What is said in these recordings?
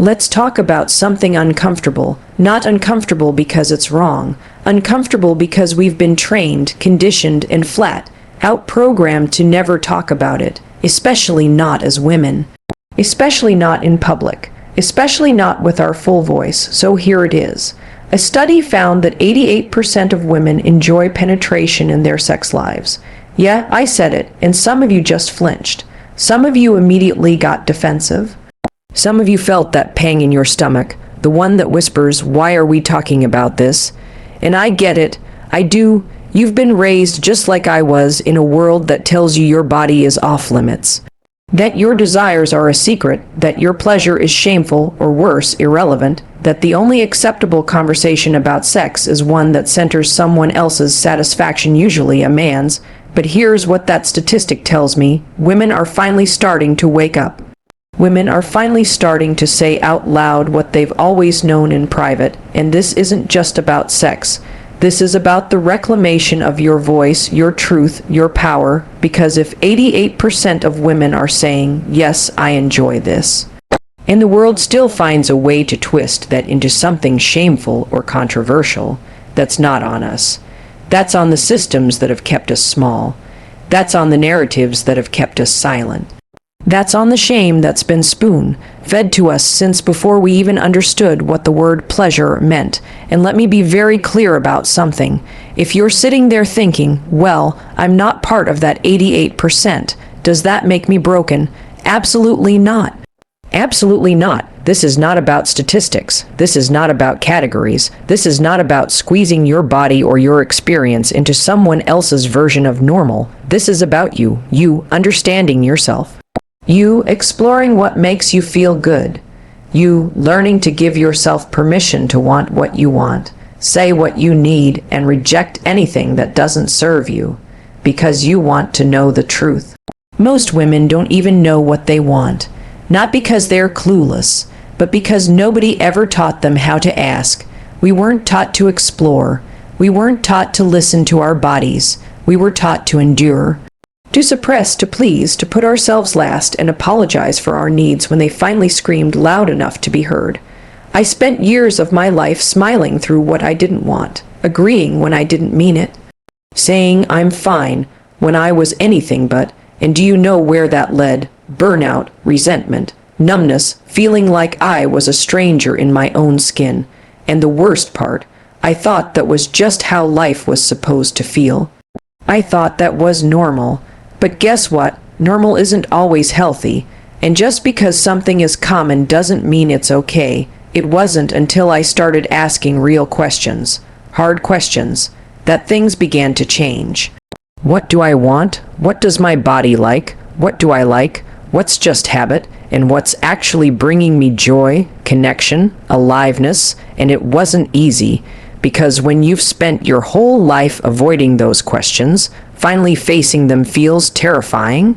Let's talk about something uncomfortable, not uncomfortable because it's wrong, uncomfortable because we've been trained, conditioned, and flat out programmed to never talk about it, especially not as women, especially not in public, especially not with our full voice. So here it is. A study found that 88% of women enjoy penetration in their sex lives. Yeah, I said it, and some of you just flinched. Some of you immediately got defensive. Some of you felt that pang in your stomach, the one that whispers, "Why are we talking about this?" And I get it. I do. You've been raised just like I was in a world that tells you your body is off limits, that your desires are a secret, that your pleasure is shameful or worse, irrelevant, that the only acceptable conversation about sex is one that centers someone else's satisfaction, usually a man's. But here's what that statistic tells me. Women are finally starting to wake up. Women are finally starting to say out loud what they've always known in private, and this isn't just about sex. This is about the reclamation of your voice, your truth, your power, because if 88% of women are saying, "Yes, I enjoy this," and the world still finds a way to twist that into something shameful or controversial, that's not on us. That's on the systems that have kept us small. That's on the narratives that have kept us silent. That's on the shame that's been spoon-fed to us since before we even understood what the word pleasure meant. And let me be very clear about something. If you're sitting there thinking, "Well, I'm not part of that 88%, does that make me broken?" Absolutely not. Absolutely not. This is not about statistics. This is not about categories. This is not about squeezing your body or your experience into someone else's version of normal. This is about you understanding yourself. You exploring what makes you feel good. You learning to give yourself permission to want what you want, say what you need, and reject anything that doesn't serve you, because you want to know the truth. Most women don't even know what they want, not because they're clueless, but because nobody ever taught them how to ask. We weren't taught to explore. We weren't taught to listen to our bodies. We were taught to endure, to suppress, to please, to put ourselves last and apologize for our needs when they finally screamed loud enough to be heard. I spent years of my life smiling through what I didn't want, agreeing when I didn't mean it, saying I'm fine when I was anything but, and do you know where that led? Burnout, resentment, numbness, feeling like I was a stranger in my own skin. And the worst part, I thought that was just how life was supposed to feel. I thought that was normal. But guess what? Normal isn't always healthy. And just because something is common doesn't mean it's okay. It wasn't until I started asking real questions, hard questions, that things began to change. What do I want? What does my body like? What do I like? What's just habit? And what's actually bringing me joy, connection, aliveness? And it wasn't easy, because when you've spent your whole life avoiding those questions, finally facing them feels terrifying.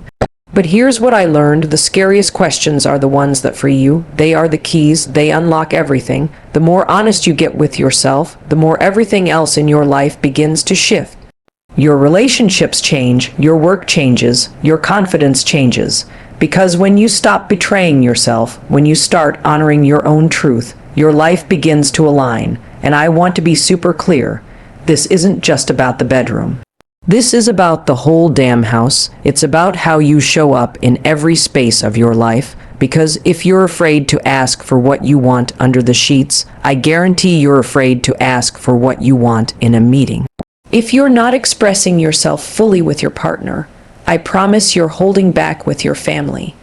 But here's what I learned. The scariest questions are the ones that free you. They are the keys. They unlock everything. The more honest you get with yourself, the more everything else in your life begins to shift. Your relationships change, your work changes, your confidence changes. Because when you stop betraying yourself, when you start honoring your own truth, your life begins to align. And I want to be super clear. This isn't just about the bedroom. This is about the whole damn house. It's about how you show up in every space of your life. Because if you're afraid to ask for what you want under the sheets, I guarantee you're afraid to ask for what you want in a meeting. If you're not expressing yourself fully with your partner, I promise you're holding back with your family.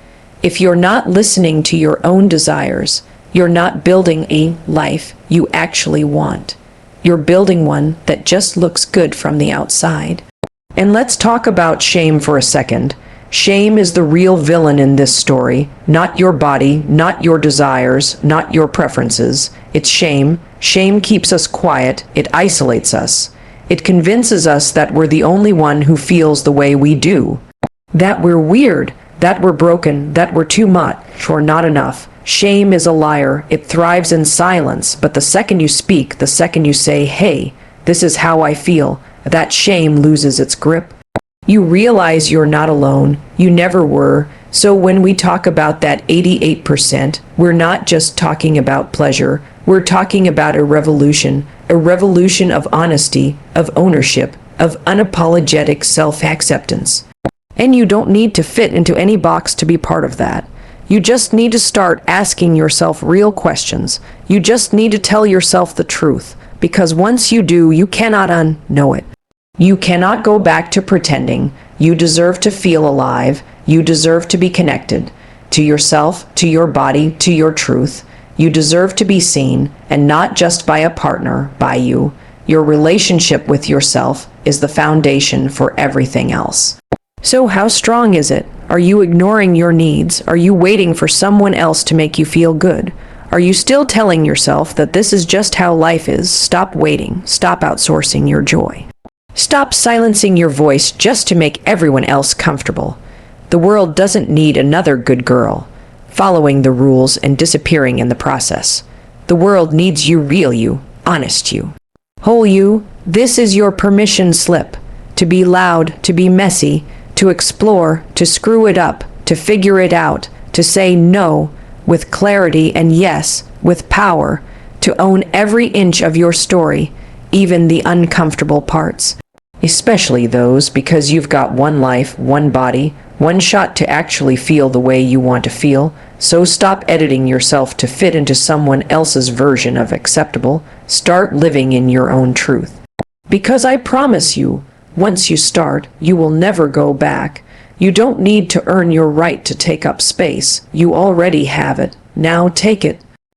If you're not listening to your own desires, you're not building a life you actually want. You're building one that just looks good from the outside. And let's talk about shame for a second. Shame is the real villain in this story. Not your body, not your desires, not your preferences. It's shame. Shame keeps us quiet. It isolates us. It convinces us that we're the only one who feels the way we do. That we're weird, that we're broken, that we're too much or not enough. Shame is a liar. It thrives in silence, but the second you speak, the second you say, "Hey, this is how I feel," that shame loses its grip. You realize you're not alone. You never were. So when we talk about that 88%, we're not just talking about pleasure. We're talking about a revolution of honesty, of ownership, of unapologetic self-acceptance. And you don't need to fit into any box to be part of that. You just need to start asking yourself real questions. You just need to tell yourself the truth, because once you do, you cannot unknow it. You cannot go back to pretending. You deserve to feel alive. You deserve to be connected to yourself, to your body, to your truth. You deserve to be seen, and not just by a partner, by you. Your relationship with yourself is the foundation for everything else. So how strong is it? Are you ignoring your needs? Are you waiting for someone else to make you feel good? Are you still telling yourself that this is just how life is? Stop waiting. Stop outsourcing your joy. Stop silencing your voice just to make everyone else comfortable. The world doesn't need another good girl, following the rules and disappearing in the process. The world needs you, real you, honest you. Whole you. This is your permission slip. To be loud, to be messy, to explore, to screw it up, to figure it out, to say no with clarity and yes with power, to own every inch of your story, even the uncomfortable parts. Especially those, because you've got one life, one body, one shot to actually feel the way you want to feel. So stop editing yourself to fit into someone else's version of acceptable. Start living in your own truth. Because I promise you, once you start, you will never go back. You don't need to earn your right to take up space. You already have it. Now take it.